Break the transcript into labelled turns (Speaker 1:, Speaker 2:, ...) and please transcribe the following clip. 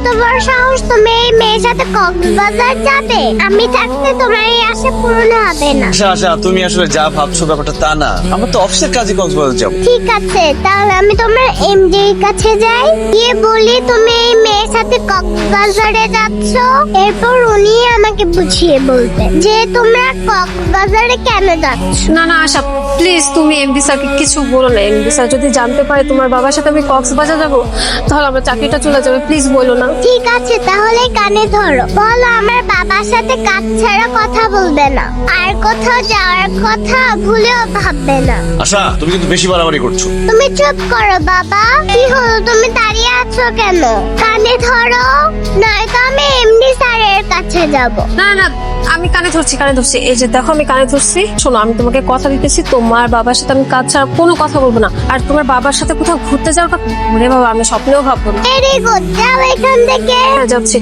Speaker 1: এত বড় সাহস, তুমি এই মেয়ের সাথে কক্সবাজার যাবে? আমি থাকতে তোমার এই আশা পূরণ হবে না।
Speaker 2: আশা আশা, তুমি আসলে যা ভাবছো ব্যাপারটা তা না। আমরা তো অফিসের কাজে কক্সবাজার যাবো।
Speaker 1: ঠিক আছে, তাহলে আমি তোমার এমডি এর কাছে যাই, গিয়ে বলি তুমি এই মেয়ের সাথে কক্সবাজারে যাচ্ছ। এরপর উনি আমাকে বুঝিয়ে বলবে যে তোমরা কক্সবাজারে কেন যাচ্ছ।
Speaker 3: না না আশা, প্লিজ তুমি এমডি স্যারকে কিছু বলো না। এমডি স্যার যদি জানতে পারে তোমার বাবার সাথে আমি কক্সবাজার যাবো, তাহলে আমার চাকরিটা চলে যাবে। প্লিজ বলো না।
Speaker 1: ঠিক আছে, তাহলে কানে ধরো, বলো আমার বাবার সাথে কাজ ছাড়া কথা বলবে না, আর কোথাও যাওয়ার কথা ভুলেও ভাববে না।
Speaker 2: আশা, তুমি কিন্তু বেশি বাড়াবাড়ি করছো।
Speaker 1: তুমি চুপ করো বাবা। কি হলো, তুমি দাঁড়িয়ে আছো কেন? কানে ধরো, নয়তো আমি এমডি স্যারের কাছে যাব।
Speaker 3: না না, আমি কানে ধরছি, কানে ধরছি। এই যে দেখো, আমি কানে ধরছি। শোনো, আমি তোমাকে কথা দিতেছি, তোমার বাবার সাথে আমি কাজ ছাড়া কোনো কথা বলবো না। আর তোমার বাবার সাথে কোথাও ঘুরতে যাওয়ার কথা, ওরে বাবা, আমি স্বপ্নেও ভাববো না।
Speaker 1: ভেরি গুড, যাও এখান থেকে।
Speaker 3: হ্যাঁ, যাচ্ছি।